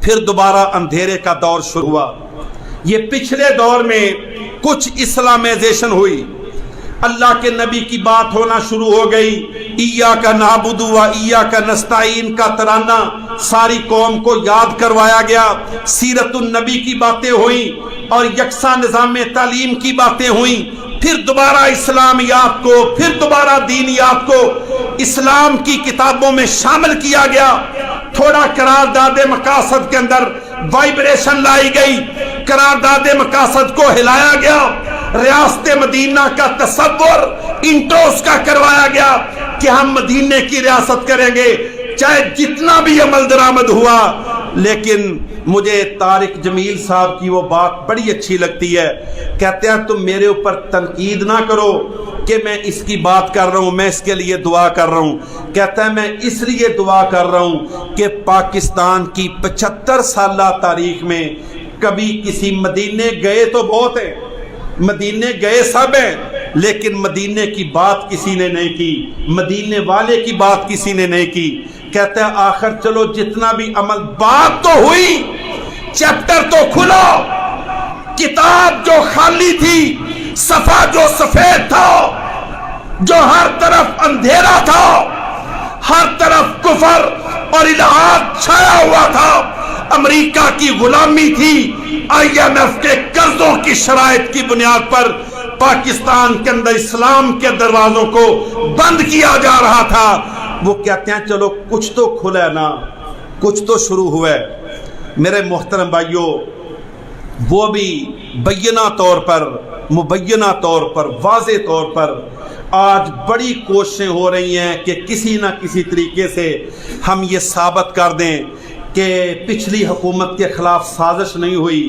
پھر دوبارہ اندھیرے کا دور شروع ہوا۔ یہ پچھلے دور میں کچھ اسلامائزیشن ہوئی، اللہ کے نبی کی بات ہونا شروع ہو گئی، ایاک نعبد و ایاک نستعین کا ترانہ ساری قوم کو یاد کروایا گیا، سیرت النبی کی باتیں ہوئیں اور یکساں نظام تعلیم کی باتیں ہوئیں، پھر دوبارہ اسلامیات کو، پھر دوبارہ دینیات کو اسلام کی کتابوں میں شامل کیا گیا۔ تھوڑا قرارداد مقاصد کے اندر وائبریشن لائی گئی، قرارداد مقاصد کو ہلایا گیا، ریاست مدینہ کا تصور انٹوس کا کروایا گیا کہ ہم مدینے کی ریاست کریں گے چاہے جتنا بھی عمل درآمد ہوا۔ لیکن مجھے طارق جمیل صاحب کی وہ بات بڑی اچھی لگتی ہے، کہتے ہیں تم میرے اوپر تنقید نہ کرو کہ میں اس کی بات کر رہا ہوں، میں اس کے لیے دعا کر رہا ہوں۔ کہتا ہے میں اس لیے دعا کر رہا ہوں کہ پاکستان کی 75 سالہ تاریخ میں کبھی کسی مدینے گئے تو بہت ہیں، مدینے گئے سب ہیں، لیکن مدینے کی بات کسی نے نہیں کی، مدینے والے کی بات کسی نے نہیں کی۔ کہتا ہے آخر چلو جتنا بھی عمل، بات تو ہوئی، چیپٹر تو کھلو، کتاب جو خالی تھی، صفحہ جو سفید تھا، جو ہر طرف اندھیرا تھا، ہر طرف کفر اور الحاد چھایا ہوا تھا، امریکہ کی غلامی تھی، IMF کے قرضوں کی شرائط کی بنیاد پر پاکستان کے اندر اسلام کے دروازوں کو بند کیا جا رہا تھا۔ وہ کہتے ہیں چلو کچھ تو کھلا نا، کچھ تو شروع ہوا ہے۔ میرے محترم بھائیوں، وہ بھی بینہ طور پر، مبینہ طور پر، واضح طور پر آج بڑی کوششیں ہو رہی ہیں کہ کسی نہ کسی طریقے سے ہم یہ ثابت کر دیں کہ پچھلی حکومت کے خلاف سازش نہیں ہوئی،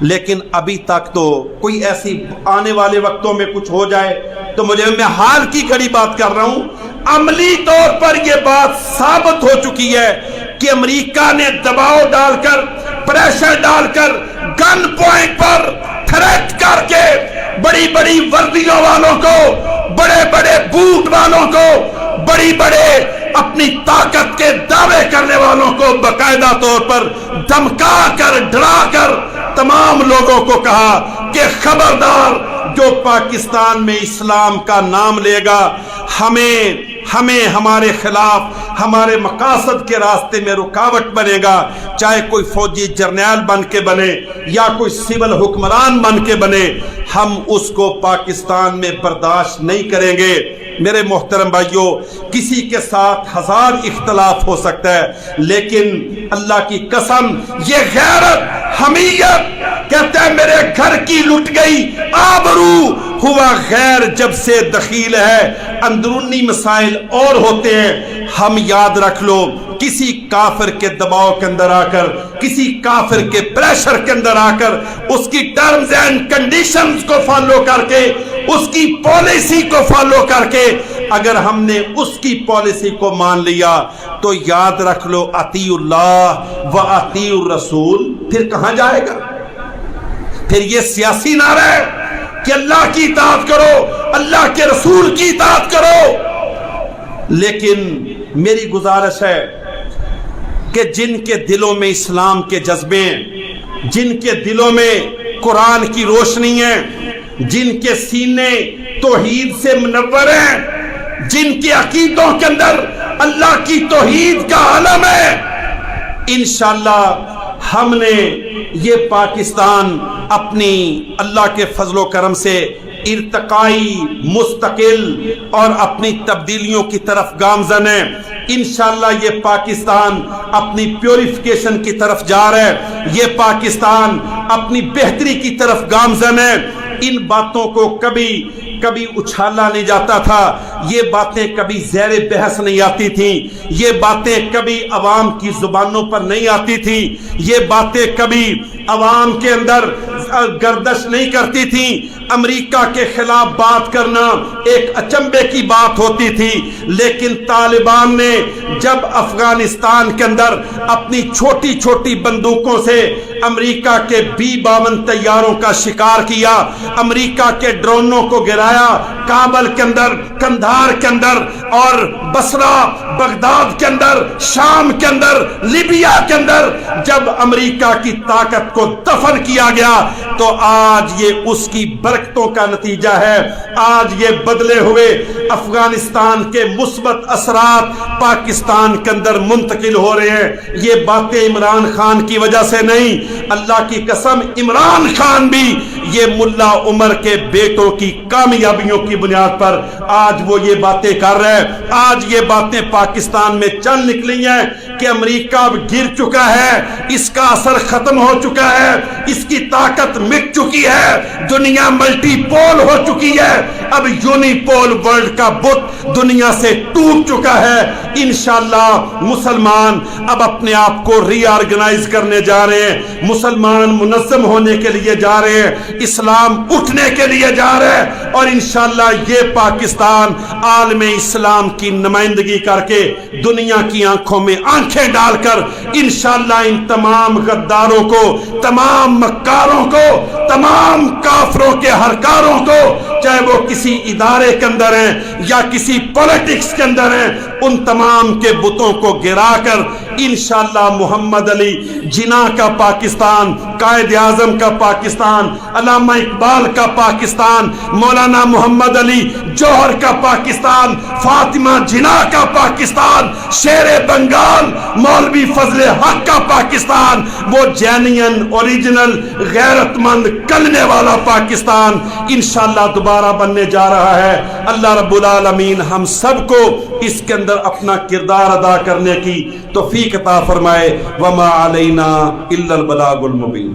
لیکن ابھی تک تو کوئی ایسی آنے والے وقتوں میں کچھ ہو جائے تو میں حال کی کڑی بات کر رہا ہوں، عملی طور پر یہ بات ثابت ہو چکی ہے کہ امریکہ نے دباؤ ڈال کر، پریشر ڈال کر، گن پوائنٹ پر تھریٹ کر کے بڑی بڑی وردیوں والوں کو، بڑے بڑے بوٹ والوں کو، بڑی بڑے اپنی طاقت کے دعوے کرنے والوں کو باقاعدہ طور پر دھمکا کر، ڈرا کر تمام لوگوں کو کہا کہ خبردار جو پاکستان میں اسلام کا نام لے گا، ہمیں ہمارے خلاف، ہمارے مقاصد کے راستے میں رکاوٹ بنے گا، چاہے کوئی فوجی جرنیل بن کے بنے یا کوئی سول حکمران بن کے بنے، ہم اس کو پاکستان میں برداشت نہیں کریں گے۔ میرے محترم بھائیوں، کسی کے ساتھ ہزار اختلاف ہو سکتا ہے، لیکن اللہ کی قسم یہ غیرت، حمیت، کہتے ہیں میرے گھر کی لٹ گئی آبرو، ہوا غیر جب سے دخیل ہے، اندرونی مسائل اور ہوتے ہیں۔ ہم یاد رکھ لو، کسی کافر کے دباؤ کے اندر آ کر، کسی کافر کے پریشر کے اندر آ کر، اس کی ٹرمز اینڈ کنڈیشنز کو فالو کر کے، اس کی پالیسی کو فالو کر کے اگر ہم نے اس کی پالیسی کو مان لیا تو یاد رکھ لو اطیع اللہ و اطیع الرسول پھر کہاں جائے گا؟ پھر یہ سیاسی نعرہ ہے کہ اللہ کی اطاعت کرو، اللہ کے رسول کی اطاعت کرو۔ لیکن میری گزارش ہے کہ جن کے دلوں میں اسلام کے جذبے ہیں، جن کے دلوں میں قرآن کی روشنی ہے، جن کے سینے توحید سے منور ہیں، جن کے عقیدوں کے اندر اللہ کی توحید کا علم ہے، انشاءاللہ ہم نے یہ پاکستان اپنی اللہ کے فضل و کرم سے ارتقائی، مستقل اور اپنی تبدیلیوں کی طرف گامزن ہے۔ انشاءاللہ یہ پاکستان اپنی پیوریفیکیشن کی طرف جا رہا ہے، یہ پاکستان اپنی بہتری کی طرف گامزن ہے۔ ان باتوں کو کبھی اچھالا نہیں جاتا تھا، یہ باتیں کبھی زیر بحث نہیں آتی تھیں، یہ باتیں کبھی عوام کی زبانوں پر نہیں آتی تھیں، یہ باتیں کبھی عوام کے اندر گردش نہیں کرتی تھیں۔ امریکہ کے خلاف بات کرنا ایک اچنبے کی بات ہوتی تھی، لیکن طالبان نے جب افغانستان کے اندر اپنی چھوٹی چھوٹی بندوقوں سے امریکہ کے B-52 طیاروں کا شکار کیا، امریکہ کے ڈرونوں کو گرایا، کابل کے اندر، کندھار کے اندر اور بصرہ بغداد کے اندر، شام کے اندر، لیبیا کے اندر جب امریکہ کی طاقت کو دفن کیا گیا تو آج یہ اس کی برکتوں کا نتیجہ ہے۔ آج یہ بدلے ہوئے افغانستان کے مثبت اثرات پاکستان کے اندر منتقل ہو رہے ہیں۔ یہ باتیں عمران خان کی وجہ سے نہیں، اللہ کی قسم عمران خان بھی یہ ملا عمر کے بیٹوں کی کامیابیوں کی بنیاد پر آج وہ یہ باتیں کر رہے ہیں۔ آج یہ باتیں پاکستان میں چل نکلی ہیں کہ امریکہ اب گر چکا ہے، اس کا اثر ختم ہو چکا ہے، اس کی طاقت مٹ چکی ہے، دنیا ملٹی پول ہو چکی ہے، اب یونی پول ورلڈ کا بت دنیا سے ٹوٹ چکا ہے۔ انشاءاللہ مسلمان اب اپنے آپ کو ری آرگنائز کرنے جا رہے ہیں، مسلمان منظم ہونے کے لیے جا رہے ہیں، اسلام اٹھنے کے لیے جا رہے ہیں، اور انشاءاللہ یہ پاکستان عالم اسلام کی نمائندگی کر کے دنیا کی آنکھوں میں آنکھیں ڈال کر انشاءاللہ ان تمام غداروں کو، تمام مکاروں کو، تمام کافروں کے ہرکاروں کو، چاہے وہ کسی ادارے کے اندر ہیں یا کسی پولیٹکس کے اندر ہیں، ان تمام کے بتوں کو گرا کر انشاءاللہ محمد علی جناح کا پاکستان، قائد اعظم کا پاکستان، علامہ اقبال کا پاکستان، مولانا محمد علی جوہر کا پاکستان، فاطمہ جناح کا پاکستان، شیر بنگال مولوی فضل حق کا پاکستان، وہ جینین اوریجنل غیرت مند کلمے والا پاکستان انشاءاللہ دوبارہ بننے جا رہا ہے۔ اللہ رب العالمین ہم سب کو اس کے اندر اپنا کردار ادا کرنے کی توفیق عطا فرمائے۔ وما علینا الا البلاغ المبین۔